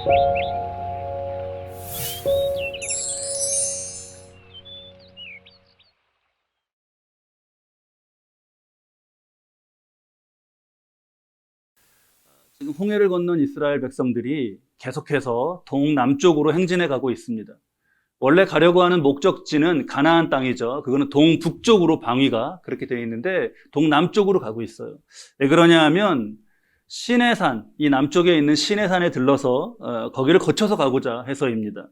지금 홍해를 건넌 이스라엘 백성들이 계속해서 동남쪽으로 행진해 가고 있습니다. 원래 가려고 하는 목적지는 가나안 땅이죠. 그거는 동북쪽으로 방위가 그렇게 되어 있는데 동남쪽으로 가고 있어요. 왜 그러냐 하면 시내산, 이 남쪽에 있는 시내산에 들러서 거기를 거쳐서 가고자 해서입니다.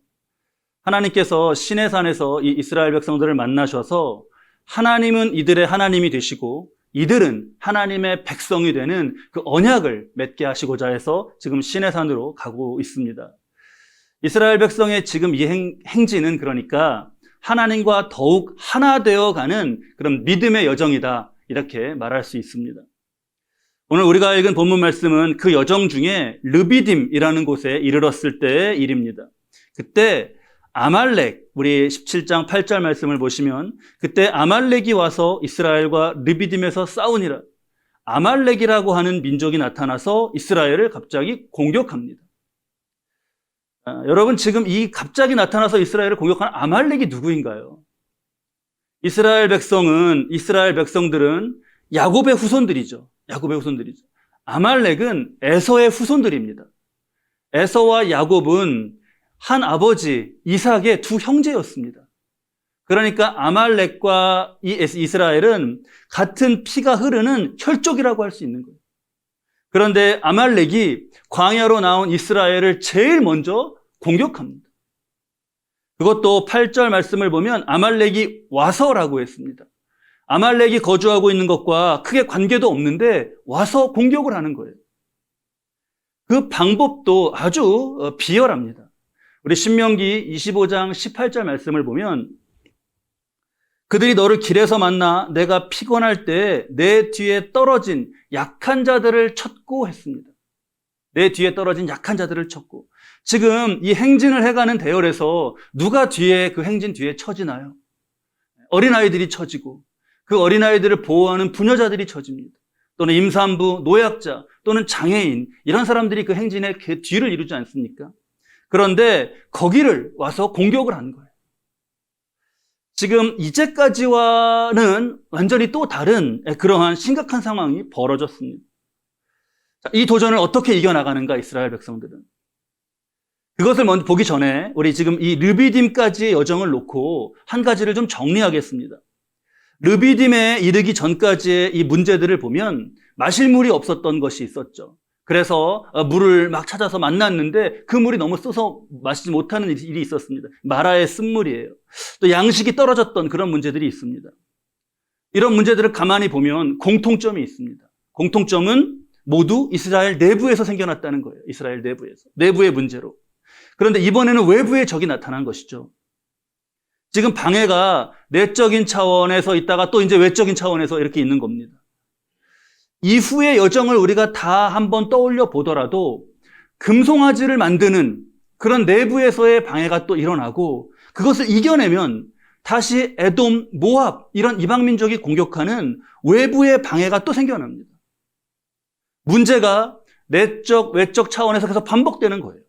하나님께서 시내산에서 이 이스라엘 백성들을 만나셔서 하나님은 이들의 하나님이 되시고 이들은 하나님의 백성이 되는 그 언약을 맺게 하시고자 해서 지금 시내산으로 가고 있습니다. 이스라엘 백성의 지금 이 행진은 그러니까 하나님과 더욱 하나 되어가는 그런 믿음의 여정이다, 이렇게 말할 수 있습니다. 오늘 우리가 읽은 본문 말씀은 그 여정 중에 르비딤이라는 곳에 이르렀을 때의 일입니다. 그때 아말렉, 우리 17장 8절 말씀을 보시면 그때 아말렉이 와서 이스라엘과 르비딤에서 싸우니라. 아말렉이라고 하는 민족이 나타나서 이스라엘을 갑자기 공격합니다. 여러분, 지금 이 갑자기 나타나서 이스라엘을 공격하는 아말렉이 누구인가요? 이스라엘 백성들은 야곱의 후손들이죠. 아말렉은 에서의 후손들입니다. 에서와 야곱은 한 아버지 이삭의 두 형제였습니다. 그러니까 아말렉과 이스라엘은 같은 피가 흐르는 혈족이라고 할 수 있는 거예요. 그런데 아말렉이 광야로 나온 이스라엘을 제일 먼저 공격합니다. 그것도 8절 말씀을 보면 아말렉이 와서라고 했습니다. 아말렉이 거주하고 있는 것과 크게 관계도 없는데 와서 공격을 하는 거예요. 그 방법도 아주 비열합니다. 우리 신명기 25장 18절 말씀을 보면 그들이 너를 길에서 만나 내가 피곤할 때 내 뒤에 떨어진 약한 자들을 쳤고 했습니다. 내 뒤에 떨어진 약한 자들을 쳤고. 지금 이 행진을 해가는 대열에서 누가 그 행진 뒤에 처지나요? 어린아이들이 처지고 그 어린아이들을 보호하는 부녀자들이 처집니다. 또는 임산부, 노약자 또는 장애인, 이런 사람들이 그 행진의 뒤를 이루지 않습니까? 그런데 거기를 와서 공격을 한 거예요. 지금 이제까지와는 완전히 또 다른 그러한 심각한 상황이 벌어졌습니다. 이 도전을 어떻게 이겨나가는가, 이스라엘 백성들은. 그것을 먼저 보기 전에 우리 지금 이 르비딤까지의 여정을 놓고 한 가지를 좀 정리하겠습니다. 르비딤에 이르기 전까지의 이 문제들을 보면 마실 물이 없었던 것이 있었죠. 그래서 물을 막 찾아서 만났는데 그 물이 너무 써서 마시지 못하는 일이 있었습니다. 마라의 쓴물이에요. 또 양식이 떨어졌던 그런 문제들이 있습니다. 이런 문제들을 가만히 보면 공통점이 있습니다. 공통점은 모두 이스라엘 내부에서 생겨났다는 거예요. 이스라엘 내부의 문제로. 그런데 이번에는 외부의 적이 나타난 것이죠. 지금 방해가 내적인 차원에서 있다가 또 이제 외적인 차원에서 이렇게 있는 겁니다. 이후의 여정을 우리가 다 한번 떠올려 보더라도 금송아지를 만드는 그런 내부에서의 방해가 또 일어나고 그것을 이겨내면 다시 에돔, 모압 이런 이방민족이 공격하는 외부의 방해가 또 생겨납니다. 문제가 내적, 외적 차원에서 계속 반복되는 거예요.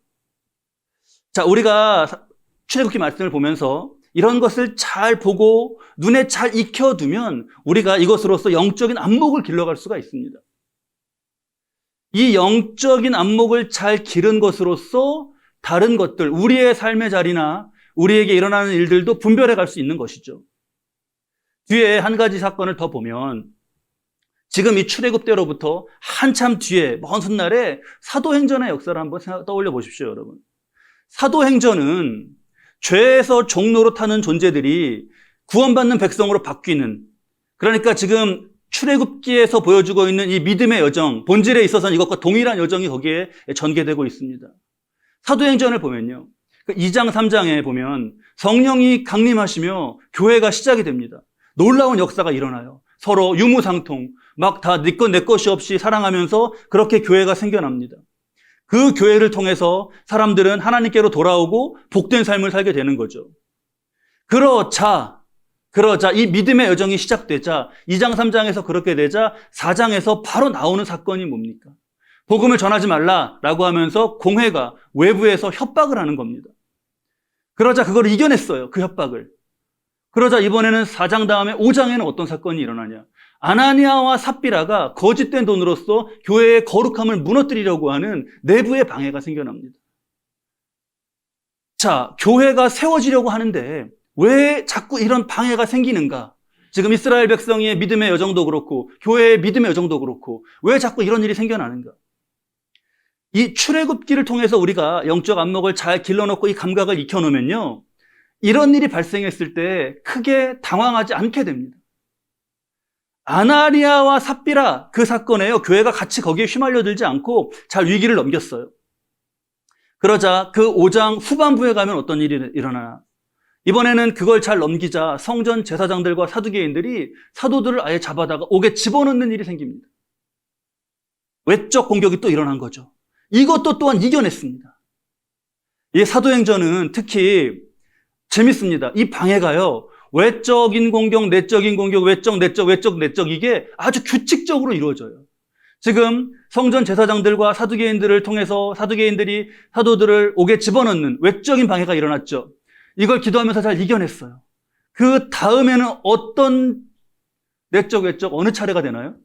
자, 우리가 출애굽기 말씀을 보면서 이런 것을 잘 보고 눈에 잘 익혀두면 우리가 이것으로서 영적인 안목을 길러갈 수가 있습니다. 이 영적인 안목을 잘 기른 것으로서 다른 것들, 우리의 삶의 자리나 우리에게 일어나는 일들도 분별해 갈 수 있는 것이죠. 뒤에 한 가지 사건을 더 보면 지금 이 출애굽 때로부터 한참 뒤에 먼 훗날에 사도행전의 역사를 한번 떠올려 보십시오, 여러분. 사도행전은 죄에서 종로로 타는 존재들이 구원받는 백성으로 바뀌는, 그러니까 지금 출애굽기에서 보여주고 있는 이 믿음의 여정, 본질에 있어서는 이것과 동일한 여정이 거기에 전개되고 있습니다. 사도행전을 보면요, 2장 3장에 보면 성령이 강림하시며 교회가 시작이 됩니다. 놀라운 역사가 일어나요. 서로 유무상통, 막 다 네 것 내 것이 없이 사랑하면서 그렇게 교회가 생겨납니다. 그 교회를 통해서 사람들은 하나님께로 돌아오고 복된 삶을 살게 되는 거죠. 그러자 이 믿음의 여정이 시작되자 2장 3장에서 그렇게 되자 4장에서 바로 나오는 사건이 뭡니까? 복음을 전하지 말라라고 하면서 공회가 외부에서 협박을 하는 겁니다. 그러자 그걸 이겨냈어요. 그 협박을. 그러자 이번에는 4장 다음에 5장에는 어떤 사건이 일어나냐. 아나니아와 삽비라가 거짓된 돈으로써 교회의 거룩함을 무너뜨리려고 하는 내부의 방해가 생겨납니다. 자, 교회가 세워지려고 하는데 왜 자꾸 이런 방해가 생기는가? 지금 이스라엘 백성의 믿음의 여정도 그렇고 교회의 믿음의 여정도 그렇고 왜 자꾸 이런 일이 생겨나는가? 이 출애굽기를 통해서 우리가 영적 안목을 잘 길러놓고 이 감각을 익혀놓으면요, 이런 일이 발생했을 때 크게 당황하지 않게 됩니다. 아나니아와 삽비라 그 사건에요, 교회가 같이 거기에 휘말려들지 않고 잘 위기를 넘겼어요. 그러자 그 5장 후반부에 가면 어떤 일이 일어나나? 이번에는 그걸 잘 넘기자 성전 제사장들과 사두개인들이 사도들을 아예 잡아다가 옥에 집어넣는 일이 생깁니다. 외적 공격이 또 일어난 거죠. 이것도 또한 이겨냈습니다. 이 사도행전은 특히 재밌습니다. 이 방해가요, 외적인 공격, 내적인 공격, 외적, 내적, 외적, 내적, 이게 아주 규칙적으로 이루어져요. 지금 성전 제사장들과 사두개인들을 통해서 사두개인들이 사도들을 옥에 집어넣는 외적인 방해가 일어났죠. 이걸 기도하면서 잘 이겨냈어요. 그 다음에는 어떤 내적, 외적, 어느 차례가 되나요?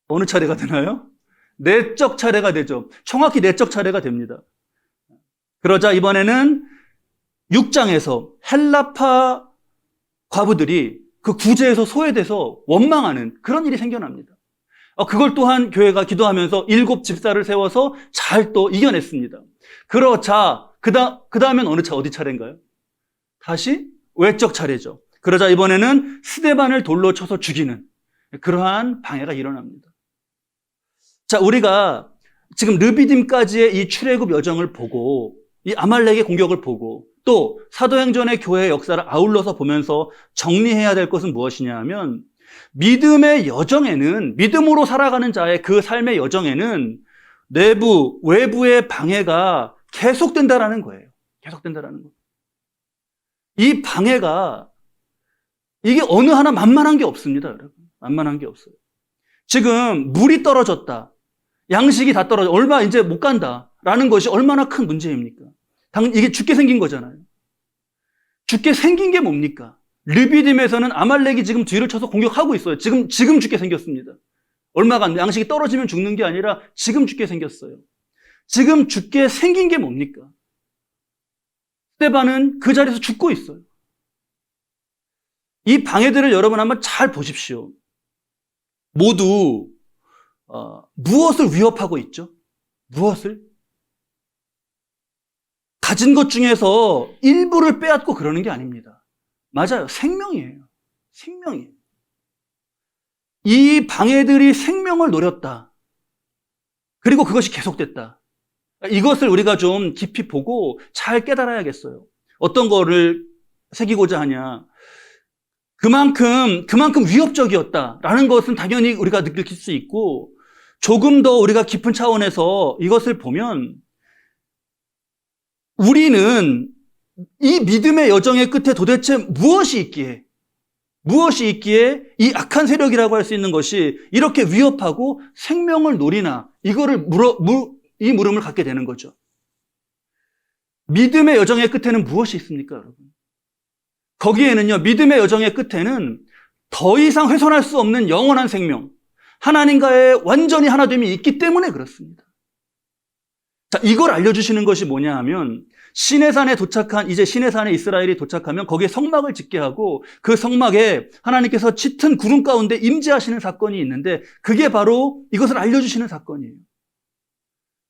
어느 차례가 되나요? 내적 차례가 되죠. 정확히 내적 차례가 됩니다. 그러자 이번에는 6장에서 헬라파 과부들이 그 구제에서 소외돼서 원망하는 그런 일이 생겨납니다. 그걸 또한 교회가 기도하면서 7 집사를 세워서 잘 또 이겨냈습니다. 그러자 그 다음엔 어디 차례인가요? 다시 외적 차례죠. 그러자 이번에는 스데반을 돌로 쳐서 죽이는 그러한 방해가 일어납니다. 자, 우리가 지금 르비딤까지의 이 출애굽 여정을 보고 이 아말렉의 공격을 보고 또 사도행전의 교회의 역사를 아울러서 보면서 정리해야 될 것은 무엇이냐 하면, 믿음의 여정에는, 믿음으로 살아가는 자의 그 삶의 여정에는 내부, 외부의 방해가 계속된다라는 거예요. 계속된다라는 거. 이 방해가, 이게 어느 하나 만만한 게 없습니다, 여러분. 만만한 게 없어요. 지금 물이 떨어졌다, 양식이 다 떨어져, 얼마 이제 못 간다라는 것이 얼마나 큰 문제입니까? 이게 죽게 생긴 거잖아요. 죽게 생긴 게 뭡니까? 르비딤에서는 아말렉이 지금 뒤를 쳐서 공격하고 있어요. 지금 죽게 생겼습니다. 얼마가 안 돼. 양식이 떨어지면 죽는 게 아니라 지금 죽게 생겼어요. 지금 죽게 생긴 게 뭡니까? 스데반은 그 자리에서 죽고 있어요. 이 방해들을 여러분 한번 잘 보십시오. 모두 무엇을 위협하고 있죠? 무엇을? 가진 것 중에서 일부를 빼앗고 그러는 게 아닙니다. 맞아요. 생명이에요. 생명이에요. 이 방해들이 생명을 노렸다. 그리고 그것이 계속됐다. 이것을 우리가 좀 깊이 보고 잘 깨달아야겠어요. 어떤 거를 새기고자 하냐. 그만큼 위협적이었다라는 것은 당연히 우리가 느낄 수 있고, 조금 더 우리가 깊은 차원에서 이것을 보면 우리는 이 믿음의 여정의 끝에 도대체 무엇이 있기에 이 악한 세력이라고 할 수 있는 것이 이렇게 위협하고 생명을 노리나, 이 물음을 갖게 되는 거죠. 믿음의 여정의 끝에는 무엇이 있습니까, 여러분? 거기에는요, 믿음의 여정의 끝에는 더 이상 훼손할 수 없는 영원한 생명, 하나님과의 완전히 하나됨이 있기 때문에 그렇습니다. 자, 이걸 알려주시는 것이 뭐냐 하면, 시내산에 이스라엘이 도착하면 거기에 성막을 짓게 하고 그 성막에 하나님께서 짙은 구름 가운데 임재하시는 사건이 있는데, 그게 바로 이것을 알려주시는 사건이에요.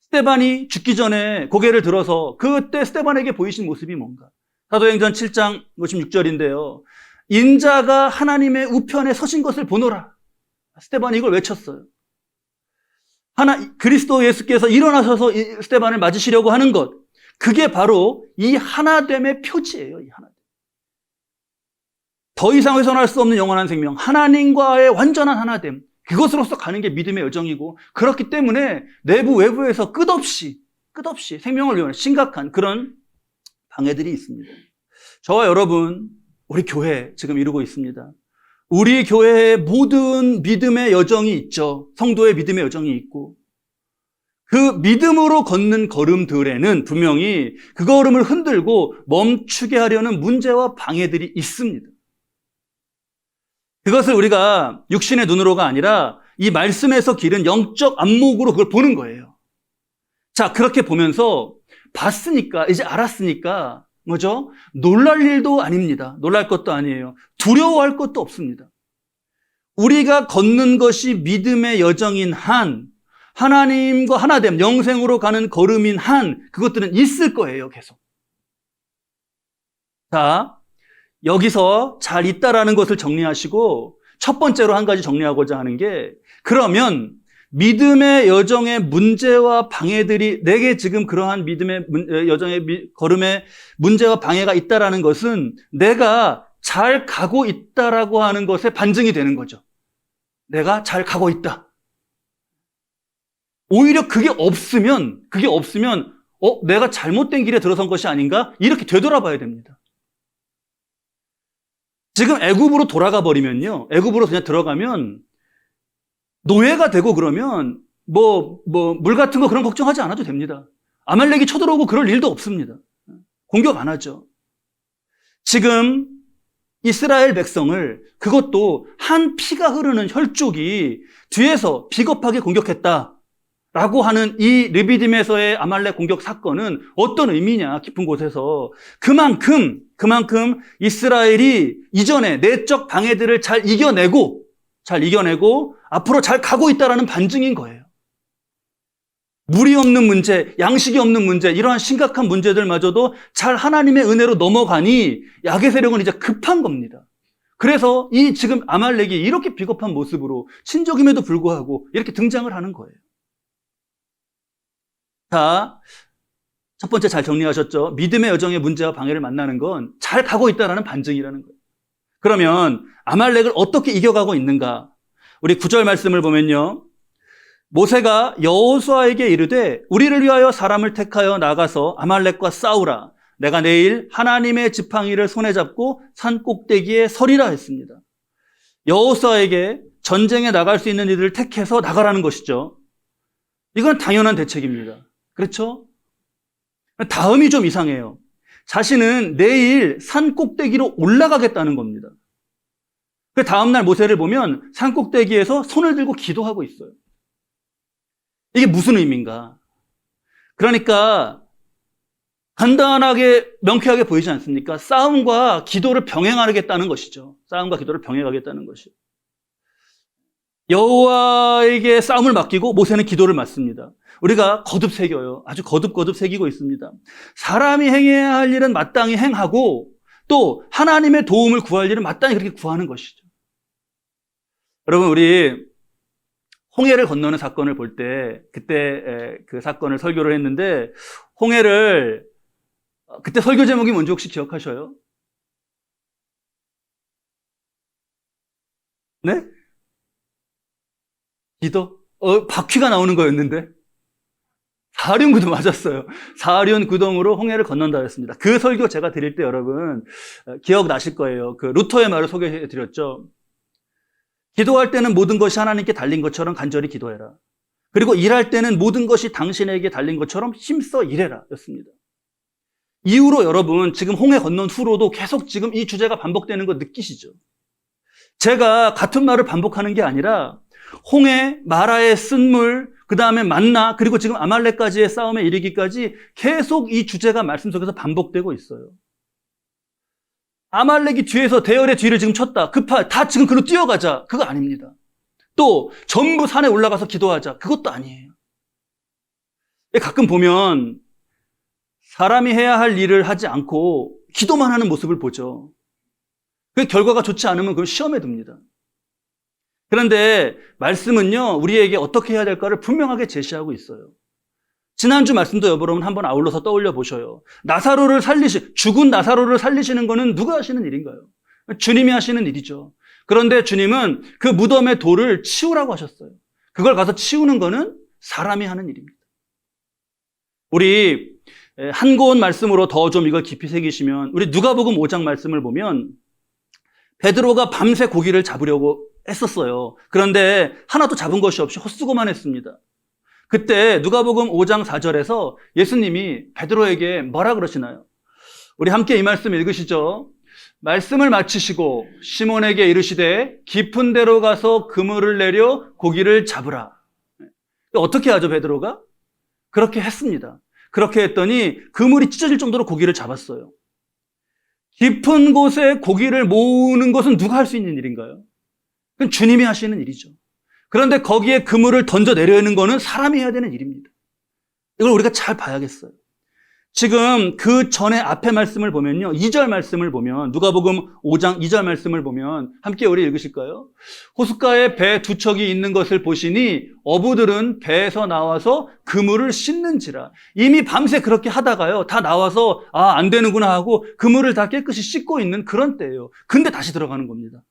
스데반이 죽기 전에 고개를 들어서 그때 스데반에게 보이신 모습이 뭔가? 사도행전 7장 56절인데요. 인자가 하나님의 우편에 서신 것을 보노라. 스데반이 이걸 외쳤어요. 그리스도 예수께서 일어나셔서 스데반을 맞으시려고 하는 것, 그게 바로 이 하나됨의 표지예요. 이 하나됨. 더 이상 훼손할 수 없는 영원한 생명, 하나님과의 완전한 하나됨, 그것으로서 가는 게 믿음의 여정이고, 그렇기 때문에 내부 외부에서 끝없이 생명을 위한 심각한 그런 방해들이 있습니다. 저와 여러분, 우리 교회 지금 이루고 있습니다. 우리 교회에 모든 믿음의 여정이 있죠. 성도의 믿음의 여정이 있고 그 믿음으로 걷는 걸음들에는 분명히 그 걸음을 흔들고 멈추게 하려는 문제와 방해들이 있습니다. 그것을 우리가 육신의 눈으로가 아니라 이 말씀에서 기른 영적 안목으로 그걸 보는 거예요. 자, 그렇게 보면서 봤으니까, 이제 알았으니까, 뭐죠? 놀랄 일도 아닙니다. 놀랄 것도 아니에요. 두려워할 것도 없습니다. 우리가 걷는 것이 믿음의 여정인 한, 하나님과 하나됨, 영생으로 가는 걸음인 한, 그것들은 있을 거예요, 계속. 자, 여기서 잘 있다라는 것을 정리하시고, 첫 번째로 한 가지 정리하고자 하는 게, 그러면 믿음의 여정의 문제와 방해들이 내게 지금 그러한 믿음의 여정의 걸음의 문제와 방해가 있다라는 것은 내가 잘 가고 있다라고 하는 것에 반증이 되는 거죠. 내가 잘 가고 있다. 오히려 그게 없으면 내가 잘못된 길에 들어선 것이 아닌가? 이렇게 되돌아봐야 됩니다. 지금 애굽으로 돌아가 버리면요. 애굽으로 그냥 들어가면 노예가 되고 그러면 물 같은 거 그런 걱정하지 않아도 됩니다. 아말렉이 쳐들어오고 그럴 일도 없습니다. 공격 안 하죠. 지금 이스라엘 백성을 그것도 한 피가 흐르는 혈족이 뒤에서 비겁하게 공격했다라고 하는 이 르비딤에서의 아말렉 공격 사건은 어떤 의미냐 깊은 곳에서 그만큼 이스라엘이 이전에 내적 방해들을 잘 이겨내고 앞으로 잘 가고 있다는 반증인 거예요. 물이 없는 문제, 양식이 없는 문제, 이러한 심각한 문제들마저도 잘 하나님의 은혜로 넘어가니 약의 세력은 이제 급한 겁니다. 그래서 이 지금 아말렉이 이렇게 비겁한 모습으로 신적임에도 불구하고 이렇게 등장을 하는 거예요. 자, 첫 번째 잘 정리하셨죠? 믿음의 여정의 문제와 방해를 만나는 건 잘 가고 있다는 반증이라는 거예요. 그러면 아말렉을 어떻게 이겨가고 있는가? 우리 9절 말씀을 보면요. 모세가 여호수아에게 이르되 우리를 위하여 사람을 택하여 나가서 아말렉과 싸우라. 내가 내일 하나님의 지팡이를 손에 잡고 산 꼭대기에 서리라 했습니다. 여호수아에게 전쟁에 나갈 수 있는 이들을 택해서 나가라는 것이죠. 이건 당연한 대책입니다. 그렇죠? 다음이 좀 이상해요. 자신은 내일 산 꼭대기로 올라가겠다는 겁니다. 그 다음날 모세를 보면 산 꼭대기에서 손을 들고 기도하고 있어요. 이게 무슨 의미인가? 그러니까 간단하게 명쾌하게 보이지 않습니까? 싸움과 기도를 병행하겠다는 것이죠. 싸움과 기도를 병행하겠다는 것이요. 여호와에게 싸움을 맡기고 모세는 기도를 맡습니다. 우리가 거듭 새겨요. 아주 거듭 새기고 있습니다. 사람이 행해야 할 일은 마땅히 행하고 또 하나님의 도움을 구할 일은 마땅히 그렇게 구하는 것이죠. 여러분, 우리 홍해를 건너는 사건을 볼 때 그때 그 사건을 설교를 했는데 홍해를 그때 설교 제목이 뭔지 혹시 기억하셔요? 네? 기도? 바퀴가 나오는 거였는데 사륜구동 맞았어요. 사륜구동으로 홍해를 건넌다 했습니다. 그 설교 제가 드릴 때 여러분 기억나실 거예요. 그 루터의 말을 소개해 드렸죠. 기도할 때는 모든 것이 하나님께 달린 것처럼 간절히 기도해라. 그리고 일할 때는 모든 것이 당신에게 달린 것처럼 힘써 일해라 였습니다. 이후로 여러분 지금 홍해 건넌 후로도 계속 지금 이 주제가 반복되는 거 느끼시죠? 제가 같은 말을 반복하는 게 아니라 홍해, 마라의 쓴물, 그 다음에 만나, 그리고 지금 아말렉까지의 싸움에 이르기까지 계속 이 주제가 말씀 속에서 반복되고 있어요. 아말렉이 뒤에서 대열의 뒤를 지금 쳤다. 다 지금 그로 뛰어가자. 그거 아닙니다. 또 전부 산에 올라가서 기도하자. 그것도 아니에요. 가끔 보면 사람이 해야 할 일을 하지 않고 기도만 하는 모습을 보죠. 그 결과가 좋지 않으면 그걸 시험에 둡니다. 그런데 말씀은요, 우리에게 어떻게 해야 될까를 분명하게 제시하고 있어요. 지난주 말씀도 여러분 한번 아울러서 떠올려 보셔요. 죽은 나사로를 살리시는 거는 누가 하시는 일인가요? 주님이 하시는 일이죠. 그런데 주님은 그 무덤의 돌을 치우라고 하셨어요. 그걸 가서 치우는 거는 사람이 하는 일입니다. 우리 한 곳 말씀으로 더 좀 이걸 깊이 새기시면 우리 누가복음 5장 말씀을 보면 베드로가 밤새 고기를 잡으려고 했었어요. 그런데 하나도 잡은 것이 없이 헛수고만 했습니다. 그때 누가복음 5장 4절에서 예수님이 베드로에게 뭐라 그러시나요? 우리 함께 이 말씀 읽으시죠. 말씀을 마치시고 시몬에게 이르시되 깊은 데로 가서 그물을 내려 고기를 잡으라. 어떻게 하죠, 베드로가? 그렇게 했습니다. 그렇게 했더니 그물이 찢어질 정도로 고기를 잡았어요. 깊은 곳에 고기를 모으는 것은 누가 할 수 있는 일인가요? 그건 주님이 하시는 일이죠. 그런데 거기에 그물을 던져 내려는 것은 사람이 해야 되는 일입니다. 이걸 우리가 잘 봐야겠어요. 지금 그 전에 앞에 말씀을 보면요. 2절 말씀을 보면, 누가복음 5장 2절 말씀을 보면 함께 우리 읽으실까요? 호숫가에 배 두 척이 있는 것을 보시니 어부들은 배에서 나와서 그물을 씻는지라. 이미 밤새 그렇게 하다가요. 다 나와서 안 되는구나 하고 그물을 다 깨끗이 씻고 있는 그런 때예요. 근데 다시 들어가는 겁니다.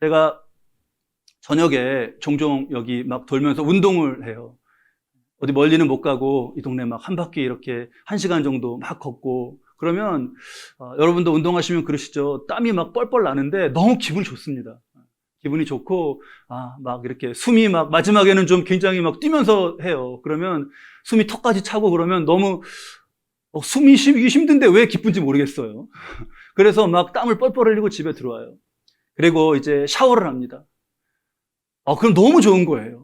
제가 저녁에 종종 여기 막 돌면서 운동을 해요. 어디 멀리는 못 가고 이 동네 막 한 바퀴 이렇게 1시간 정도 막 걷고 그러면 여러분도 운동하시면 그러시죠. 땀이 막 뻘뻘 나는데 너무 기분이 좋습니다. 기분이 좋고 막 이렇게 숨이 막 마지막에는 좀 굉장히 막 뛰면서 해요. 그러면 숨이 턱까지 차고 그러면 너무 숨이 쉬기 힘든데 왜 기쁜지 모르겠어요. 그래서 막 땀을 뻘뻘 흘리고 집에 들어와요. 그리고 이제 샤워를 합니다. 그럼 너무 좋은 거예요.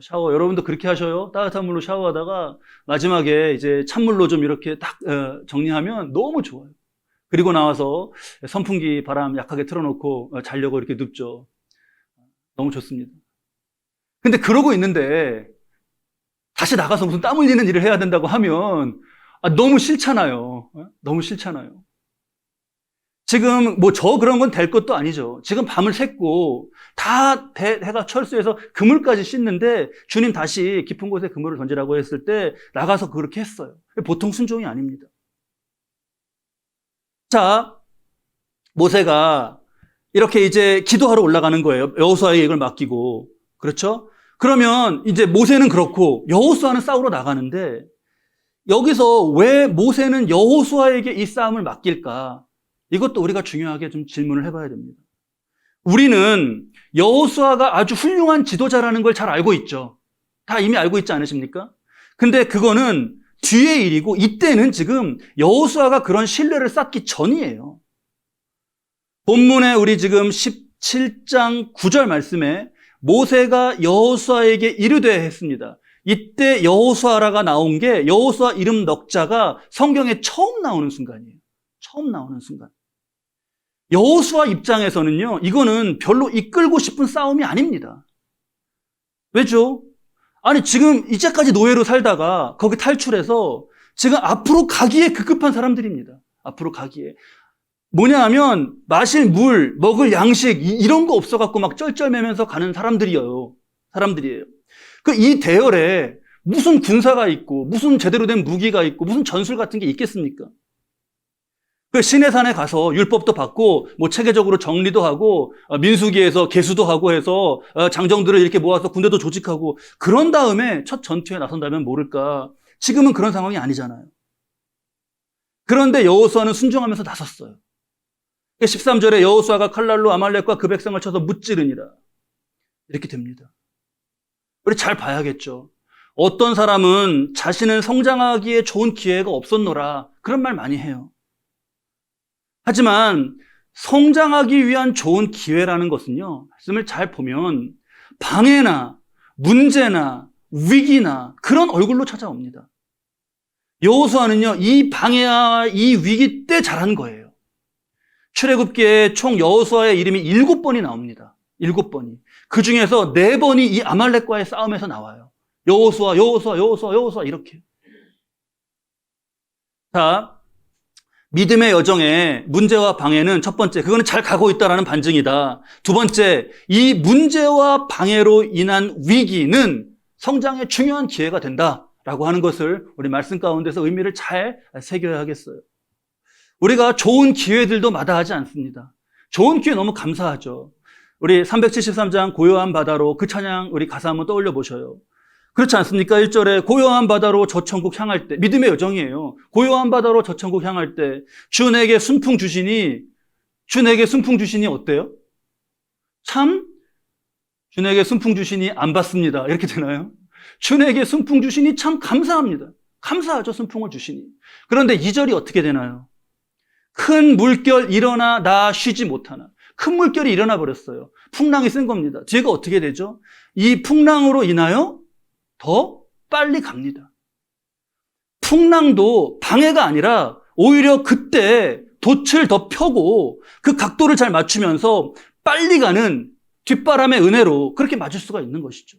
샤워, 여러분도 그렇게 하셔요? 따뜻한 물로 샤워하다가 마지막에 이제 찬물로 좀 이렇게 딱 정리하면 너무 좋아요. 그리고 나와서 선풍기 바람 약하게 틀어놓고 자려고 이렇게 눕죠. 너무 좋습니다. 근데 그러고 있는데 다시 나가서 무슨 땀 흘리는 일을 해야 된다고 하면 너무 싫잖아요. 너무 싫잖아요. 지금 그런 건 될 것도 아니죠. 지금 밤을 샜고 다 해가 철수해서 그물까지 씻는데 주님 다시 깊은 곳에 그물을 던지라고 했을 때 나가서 그렇게 했어요. 보통 순종이 아닙니다. 자, 모세가 이렇게 이제 기도하러 올라가는 거예요. 여호수아에게 이걸 맡기고. 그렇죠? 그러면 이제 모세는 그렇고 여호수아는 싸우러 나가는데 여기서 왜 모세는 여호수아에게 이 싸움을 맡길까? 이것도 우리가 중요하게 좀 질문을 해봐야 됩니다. 우리는 여호수아가 아주 훌륭한 지도자라는 걸 잘 알고 있죠. 다 이미 알고 있지 않으십니까? 근데 그거는 뒤의 일이고 이때는 지금 여호수아가 그런 신뢰를 쌓기 전이에요. 본문에 우리 지금 17장 9절 말씀에 모세가 여호수아에게 이르되 했습니다. 이때 여호수아라가 나온 게 여호수아 이름 넉자가 성경에 처음 나오는 순간이에요. 처음 나오는 순간. 여호수아 입장에서는요, 이거는 별로 이끌고 싶은 싸움이 아닙니다. 왜죠? 아니, 지금 이제까지 노예로 살다가 거기 탈출해서 지금 앞으로 가기에 급급한 사람들입니다. 앞으로 가기에. 뭐냐 하면 마실 물, 먹을 양식 이런 거 없어갖고 막 쩔쩔매면서 가는 사람들이에요. 이 대열에 무슨 군사가 있고 무슨 제대로 된 무기가 있고 무슨 전술 같은 게 있겠습니까? 그 시내산에 가서 율법도 받고 체계적으로 정리도 하고 민수기에서 계수도 하고 해서 장정들을 이렇게 모아서 군대도 조직하고 그런 다음에 첫 전투에 나선다면 모를까. 지금은 그런 상황이 아니잖아요. 그런데 여호수아는 순종하면서 나섰어요. 13절에 여호수아가 칼날로 아말렉과 그 백성을 쳐서 무찌르니라. 이렇게 됩니다. 우리 잘 봐야겠죠. 어떤 사람은 자신은 성장하기에 좋은 기회가 없었노라. 그런 말 많이 해요. 하지만 성장하기 위한 좋은 기회라는 것은요, 말씀을 잘 보면 방해나 문제나 위기나 그런 얼굴로 찾아옵니다. 여호수아는요, 이 방해와 이 위기 때 잘한 거예요. 출애굽기에 총 여호수아의 이름이 7번이 나옵니다. 7번이. 그 중에서 4번이 이 아말렉과의 싸움에서 나와요. 여호수아, 여호수아, 여호수아, 여호수아 이렇게. 자, 믿음의 여정에 문제와 방해는 첫 번째, 그거는 잘 가고 있다라는 반증이다. 두 번째, 이 문제와 방해로 인한 위기는 성장의 중요한 기회가 된다라고 하는 것을 우리 말씀 가운데서 의미를 잘 새겨야 하겠어요. 우리가 좋은 기회들도 마다하지 않습니다. 좋은 기회 너무 감사하죠. 우리 373장 고요한 바다로 그 찬양 우리 가사 한번 떠올려 보셔요. 그렇지 않습니까? 1절에 고요한 바다로 저 천국 향할 때, 믿음의 여정이에요. 고요한 바다로 저 천국 향할 때 주 내게 순풍 주시니 주 내게 순풍 주시니 어때요? 참, 주 내게 순풍 주시니 안 받습니다. 이렇게 되나요? 주 내게 순풍 주시니 참 감사합니다. 감사하죠, 순풍을 주시니. 그런데 2절이 어떻게 되나요? 큰 물결 일어나 나 쉬지 못하나. 큰 물결이 일어나 버렸어요. 풍랑이 센 겁니다. 뒤가 어떻게 되죠? 이 풍랑으로 인하여 더 빨리 갑니다. 풍랑도 방해가 아니라 오히려 그때 돛을 더 펴고 그 각도를 잘 맞추면서 빨리 가는 뒷바람의 은혜로 그렇게 맞을 수가 있는 것이죠.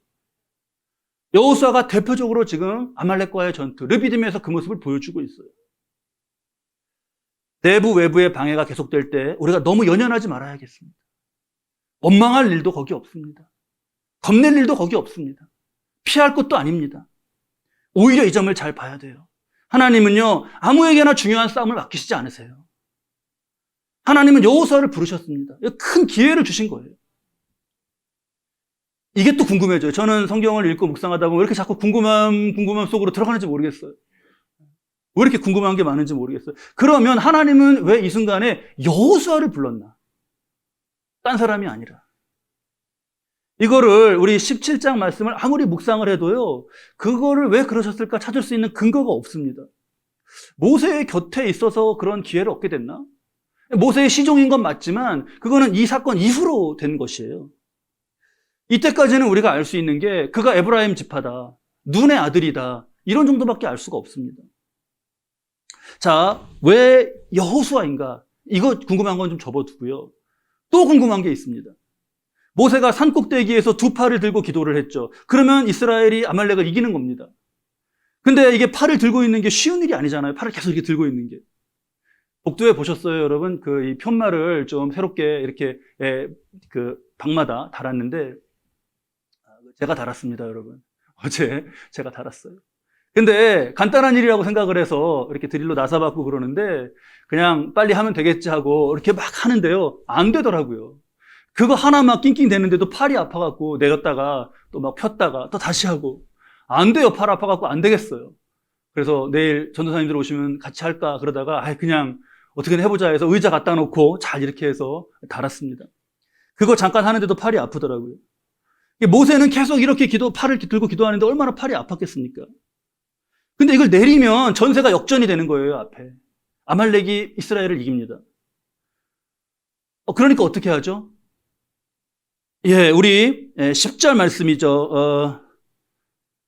여호수아가 대표적으로 지금 아말렉과의 전투, 르비딤에서 그 모습을 보여주고 있어요. 내부 외부의 방해가 계속될 때 우리가 너무 연연하지 말아야겠습니다. 원망할 일도 거기 없습니다. 겁낼 일도 거기 없습니다. 피할 것도 아닙니다. 오히려 이 점을 잘 봐야 돼요. 하나님은요, 아무에게나 중요한 싸움을 맡기시지 않으세요. 하나님은 여호수아를 부르셨습니다. 큰 기회를 주신 거예요. 이게 또 궁금해져요. 저는 성경을 읽고 묵상하다 보면 왜 이렇게 자꾸 궁금함 속으로 들어가는지 모르겠어요. 왜 이렇게 궁금한 게 많은지 모르겠어요. 그러면 하나님은 왜 이 순간에 여호수아를 불렀나? 딴 사람이 아니라. 이거를 우리 17장 말씀을 아무리 묵상을 해도요, 그거를 왜 그러셨을까 찾을 수 있는 근거가 없습니다. 모세의 곁에 있어서 그런 기회를 얻게 됐나? 모세의 시종인 건 맞지만 그거는 이 사건 이후로 된 것이에요. 이때까지는 우리가 알 수 있는 게 그가 에브라임 지파다, 눈의 아들이다, 이런 정도밖에 알 수가 없습니다. 자, 왜 여호수아인가? 이거 궁금한 건 좀 접어두고요. 또 궁금한 게 있습니다. 모세가 산꼭대기에서 두 팔을 들고 기도를 했죠. 그러면 이스라엘이 아말렉을 이기는 겁니다. 근데 이게 팔을 들고 있는 게 쉬운 일이 아니잖아요. 팔을 계속 이렇게 들고 있는 게. 복도에 보셨어요, 여러분? 이 편말을 좀 새롭게 이렇게 그 방마다 달았는데 제가 달았습니다, 여러분. 어제 제가 달았어요. 근데 간단한 일이라고 생각을 해서 이렇게 드릴로 나사받고 그러는데 그냥 빨리 하면 되겠지 하고 이렇게 막 하는데요. 안 되더라고요. 그거 하나만 낑낑 대는데도 팔이 아파갖고 내렸다가 또 막 폈다가 또 다시 하고 안 돼요. 팔 아파갖고 안 되겠어요. 그래서 내일 전도사님들 오시면 같이 할까 그러다가 그냥 어떻게든 해보자 해서 의자 갖다 놓고 잘 이렇게 해서 달았습니다. 그거 잠깐 하는데도 팔이 아프더라고요. 모세는 계속 이렇게 팔을 들고 기도하는데 얼마나 팔이 아팠겠습니까? 근데 이걸 내리면 전세가 역전이 되는 거예요, 앞에. 아말렉이 이스라엘을 이깁니다. 그러니까 어떻게 하죠? 우리 10절 말씀이죠.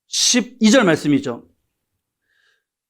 12절 말씀이죠.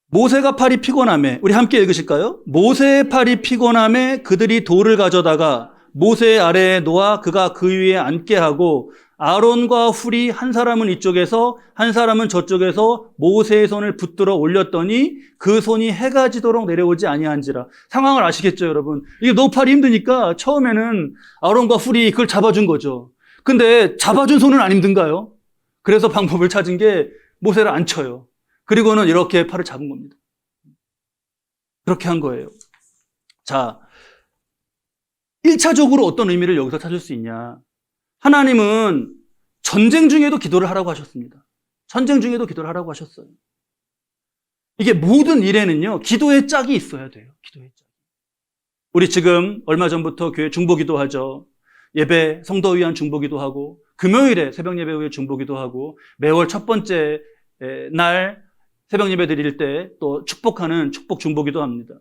모세가 팔이 피곤함에, 우리 함께 읽으실까요? 모세의 팔이 피곤함에 그들이 돌을 가져다가 모세 아래에 놓아 그가 그 위에 앉게 하고 아론과 훌이 한 사람은 이쪽에서 한 사람은 저쪽에서 모세의 손을 붙들어 올렸더니 그 손이 해가 지도록 내려오지 아니한지라. 상황을 아시겠죠, 여러분? 이게 너무 팔이 힘드니까 처음에는 아론과 훌이 그걸 잡아준 거죠. 근데 잡아준 손은 안 힘든가요? 그래서 방법을 찾은 게 모세를 앉혀요. 그리고는 이렇게 팔을 잡은 겁니다. 그렇게 한 거예요. 자, 1차적으로 어떤 의미를 여기서 찾을 수 있냐? 하나님은 전쟁 중에도 기도를 하라고 하셨습니다. 전쟁 중에도 기도를 하라고 하셨어요. 이게 모든 일에는요, 기도의 짝이 있어야 돼요. 기도의 짝. 우리 지금 얼마 전부터 교회 중보기도 하죠. 예배, 성도 위한 중보기도 하고, 금요일에 새벽 예배 후에 중보기도 하고, 매월 첫 번째 날 새벽 예배 드릴 때 또 축복하는 축복 중보기도 합니다.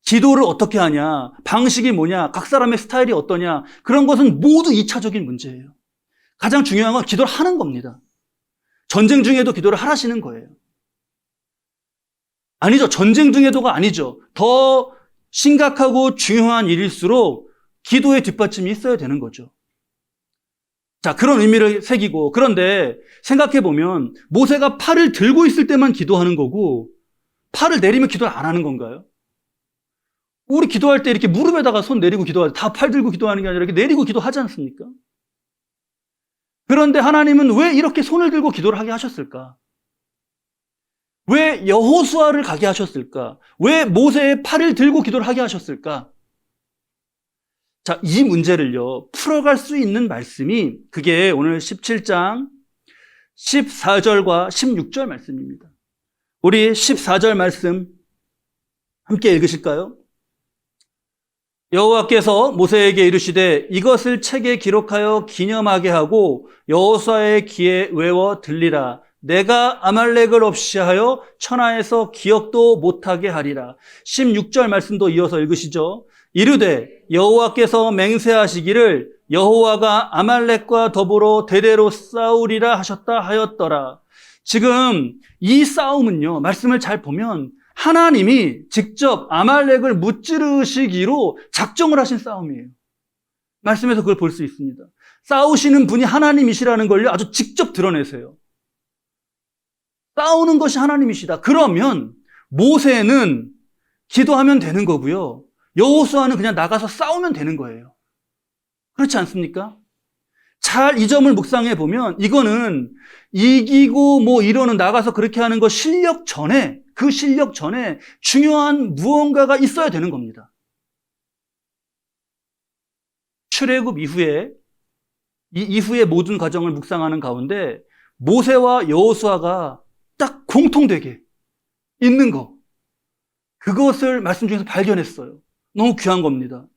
기도를 어떻게 하냐, 방식이 뭐냐, 각 사람의 스타일이 어떠냐, 그런 것은 모두 2차적인 문제예요. 가장 중요한 건 기도를 하는 겁니다. 전쟁 중에도 기도를 하라시는 거예요. 아니죠. 전쟁 중에도가 아니죠. 더 심각하고 중요한 일일수록 기도의 뒷받침이 있어야 되는 거죠. 자, 그런 의미를 새기고, 그런데 생각해보면 모세가 팔을 들고 있을 때만 기도하는 거고 팔을 내리면 기도를 안 하는 건가요? 우리 기도할 때 이렇게 무릎에다가 손 내리고 기도하지, 다 팔 들고 기도하는 게 아니라 이렇게 내리고 기도하지 않습니까? 그런데 하나님은 왜 이렇게 손을 들고 기도를 하게 하셨을까? 왜 여호수아를 가게 하셨을까? 왜 모세의 팔을 들고 기도를 하게 하셨을까? 자, 이 문제를요, 풀어갈 수 있는 말씀이 그게 오늘 17장 14절과 16절 말씀입니다. 우리 14절 말씀 함께 읽으실까요? 여호와께서 모세에게 이르시되 이것을 책에 기록하여 기념하게 하고 여호수아의 귀에 외워 들리라. 내가 아말렉을 없이 하여 천하에서 기억도 못하게 하리라. 16절 말씀도 이어서 읽으시죠. 이르되 여호와께서 맹세하시기를 여호와가 아말렉과 더불어 대대로 싸우리라 하셨다 하였더라. 지금 이 싸움은요, 말씀을 잘 보면 하나님이 직접 아말렉을 무찌르시기로 작정을 하신 싸움이에요. 말씀에서 그걸 볼 수 있습니다. 싸우시는 분이 하나님이시라는 걸요, 아주 직접 드러내세요. 싸우는 것이 하나님이시다. 그러면 모세는 기도하면 되는 거고요, 여호수아는 그냥 나가서 싸우면 되는 거예요. 그렇지 않습니까? 잘 이 점을 묵상해 보면 이거는 이기고 뭐 이러는, 나가서 그렇게 하는 거 실력 전에, 그 실력 전에 중요한 무언가가 있어야 되는 겁니다. 출애굽 이후에, 이 이후의 모든 과정을 묵상하는 가운데 모세와 여호수아가 딱 공통되게 있는 거, 그것을 말씀 중에서 발견했어요. 너무 귀한 겁니다.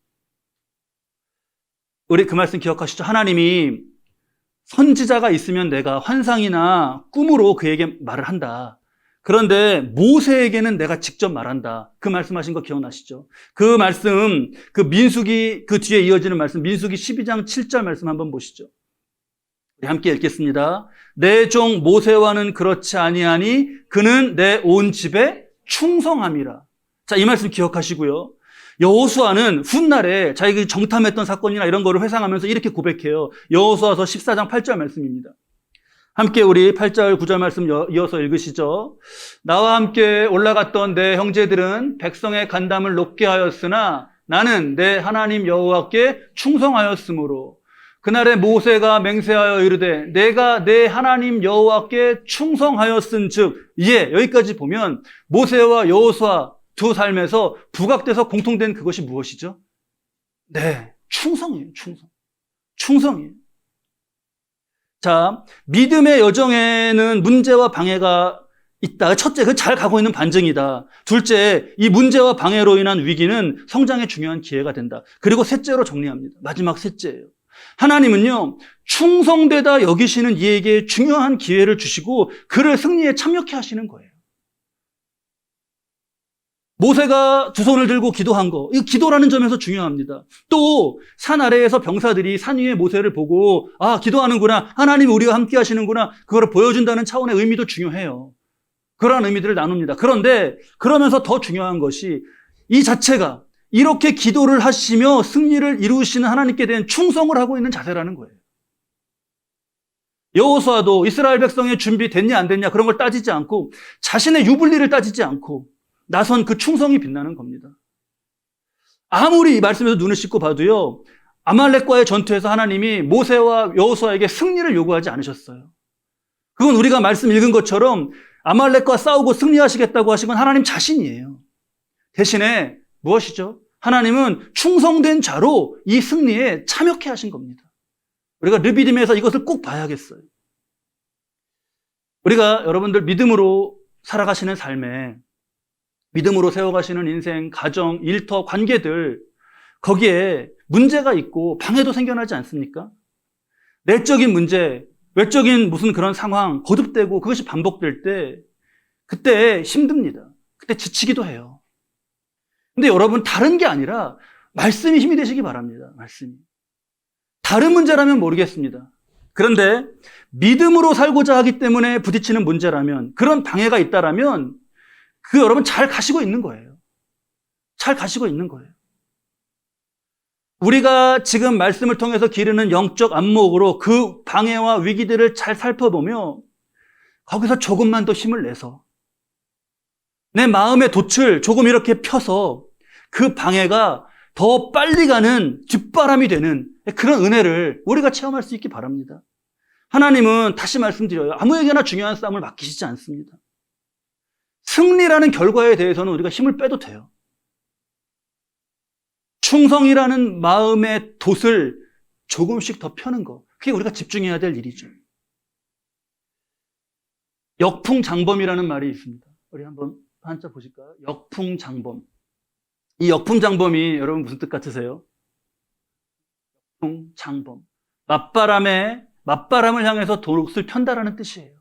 우리 그 말씀 기억하시죠? 하나님이 선지자가 있으면 내가 환상이나 꿈으로 그에게 말을 한다. 그런데 모세에게는 내가 직접 말한다. 그 말씀하신 거 기억나시죠? 그 말씀, 그 민수기, 그 뒤에 이어지는 말씀, 민수기 12장 7절 말씀 한번 보시죠. 우리 함께 읽겠습니다. 내 종 모세와는 그렇지 아니하니 그는 내 온 집에 충성함이라. 자, 이 말씀 기억하시고요. 여호수아는 훗날에 자기가 정탐했던 사건이나 이런 거를 회상하면서 이렇게 고백해요. 여호수아서 14장 8절 말씀입니다. 함께 우리 8절 9절 말씀 이어서 읽으시죠. 나와 함께 올라갔던 내 형제들은 백성의 간담을 높게 하였으나 나는 내 하나님 여호와께 충성하였으므로 그날에 모세가 맹세하여 이르되 내가 내 하나님 여호와께 충성하였은즉, 여기까지 보면 모세와 여호수아 두 삶에서 부각돼서 공통된 그것이 무엇이죠? 네, 충성이에요. 충성이에요. 자, 믿음의 여정에는 문제와 방해가 있다. 첫째, 그 잘 가고 있는 반증이다. 둘째, 이 문제와 방해로 인한 위기는 성장의 중요한 기회가 된다. 그리고 셋째로 정리합니다. 마지막 셋째예요. 하나님은요, 충성되다 여기시는 이에게 중요한 기회를 주시고 그를 승리에 참여케 하시는 거예요. 모세가 두 손을 들고 기도한 거, 이 기도라는 점에서 중요합니다. 또 산 아래에서 병사들이 산 위에 모세를 보고 기도하는구나, 하나님이 우리와 함께 하시는구나, 그걸 보여준다는 차원의 의미도 중요해요. 그러한 의미들을 나눕니다. 그런데 그러면서 더 중요한 것이 이 자체가 이렇게 기도를 하시며 승리를 이루시는 하나님께 대한 충성을 하고 있는 자세라는 거예요. 여호수아도 이스라엘 백성의 준비 됐냐 안 됐냐 그런 걸 따지지 않고 자신의 유불리를 따지지 않고 나선 그 충성이 빛나는 겁니다. 아무리 이 말씀에서 눈을 씻고 봐도요, 아말렉과의 전투에서 하나님이 모세와 여호수아에게 승리를 요구하지 않으셨어요. 그건 우리가 말씀 읽은 것처럼 아말렉과 싸우고 승리하시겠다고 하신 건 하나님 자신이에요. 대신에 무엇이죠? 하나님은 충성된 자로 이 승리에 참여케 하신 겁니다. 우리가 르비딤에서 이것을 꼭 봐야겠어요. 우리가 여러분들 믿음으로 살아가시는 삶에, 믿음으로 세워가시는 인생, 가정, 일터, 관계들, 거기에 문제가 있고 방해도 생겨나지 않습니까? 내적인 문제, 외적인 무슨 그런 상황, 거듭되고 그것이 반복될 때, 그때 힘듭니다. 그때 지치기도 해요. 근데 여러분, 다른 게 아니라 말씀이 힘이 되시기 바랍니다. 말씀이. 다른 문제라면 모르겠습니다. 그런데 믿음으로 살고자 하기 때문에 부딪히는 문제라면, 그런 방해가 있다라면 여러분 잘 가시고 있는 거예요. 잘 가시고 있는 거예요. 우리가 지금 말씀을 통해서 기르는 영적 안목으로 그 방해와 위기들을 잘 살펴보며 거기서 조금만 더 힘을 내서 내 마음의 돛을 조금 이렇게 펴서 그 방해가 더 빨리 가는 뒷바람이 되는 그런 은혜를 우리가 체험할 수 있기 바랍니다. 하나님은 다시 말씀드려요. 아무에게나 중요한 싸움을 맡기시지 않습니다. 승리라는 결과에 대해서는 우리가 힘을 빼도 돼요. 충성이라는 마음의 돛을 조금씩 더 펴는 거, 그게 우리가 집중해야 될 일이죠. 역풍장범이라는 말이 있습니다. 우리 한번 한자 보실까요? 역풍장범. 이 역풍장범이 여러분 무슨 뜻 같으세요? 역풍장범. 맞바람을 향해서 돛을 편다라는 뜻이에요.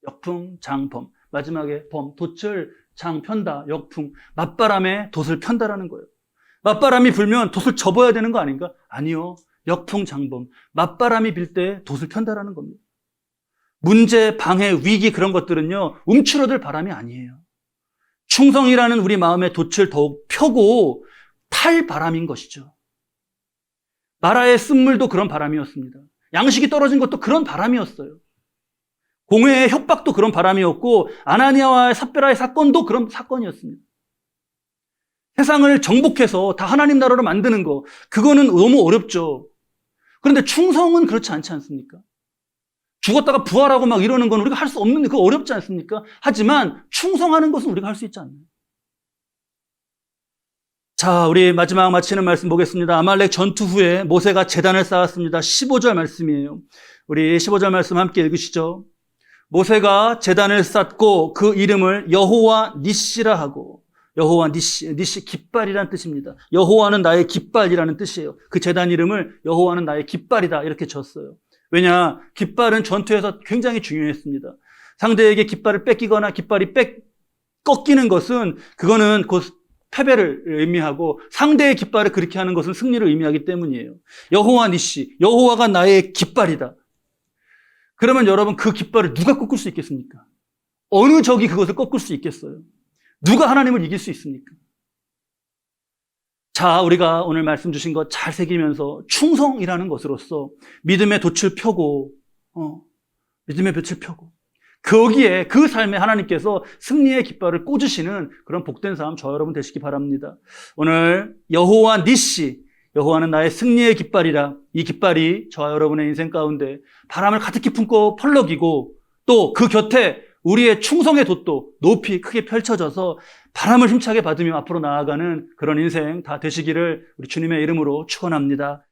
역풍장범. 마지막에 범, 돛을 장 편다, 역풍. 맞바람에 돛을 편다라는 거예요. 맞바람이 불면 돛을 접어야 되는 거 아닌가? 아니요. 역풍장범. 맞바람이 빌 때 돛을 편다라는 겁니다. 문제, 방해, 위기 그런 것들은요, 움츠러들 바람이 아니에요. 충성이라는 우리 마음의 돛을 더욱 펴고 탈 바람인 것이죠. 마라의 쓴물도 그런 바람이었습니다. 양식이 떨어진 것도 그런 바람이었어요. 공회의 협박도 그런 바람이었고 아나니아와 삽비라의 사건도 그런 사건이었습니다. 세상을 정복해서 다 하나님 나라로 만드는 거, 그거는 너무 어렵죠. 그런데 충성은 그렇지 않지 않습니까? 죽었다가 부활하고 막 이러는 건 우리가 할 수 없는데 그거 어렵지 않습니까? 하지만 충성하는 것은 우리가 할 수 있지 않나요? 자, 우리 마지막 마치는 말씀 보겠습니다. 아말렉 전투 후에 모세가 제단을 쌓았습니다. 15절 말씀이에요. 우리 15절 말씀 함께 읽으시죠. 모세가 제단을 쌓고 그 이름을 여호와 니시라 하고, 여호와 니시 깃발이라는 뜻입니다. 여호와는 나의 깃발이라는 뜻이에요. 그 제단 이름을 여호와는 나의 깃발이다 이렇게 졌어요. 왜냐? 깃발은 전투에서 굉장히 중요했습니다. 상대에게 깃발을 뺏기거나 깃발이 꺾이는 것은 그거는 곧 패배를 의미하고 상대의 깃발을 그렇게 하는 것은 승리를 의미하기 때문이에요. 여호와 니시, 여호와가 나의 깃발이다. 그러면 여러분 그 깃발을 누가 꺾을 수 있겠습니까? 어느 적이 그것을 꺾을 수 있겠어요? 누가 하나님을 이길 수 있습니까? 자, 우리가 오늘 말씀 주신 것 잘 새기면서 충성이라는 것으로서 믿음의 돛을 펴고, 믿음의 돛을 펴고, 거기에 그 삶에 하나님께서 승리의 깃발을 꽂으시는 그런 복된 삶 저 여러분 되시기 바랍니다. 오늘 여호와 니시, 여호와는 나의 승리의 깃발이라, 이 깃발이 저와 여러분의 인생 가운데 바람을 가득히 품고 펄럭이고 또 그 곁에 우리의 충성의 돛도 높이 크게 펼쳐져서 바람을 힘차게 받으며 앞으로 나아가는 그런 인생 다 되시기를 우리 주님의 이름으로 축원합니다.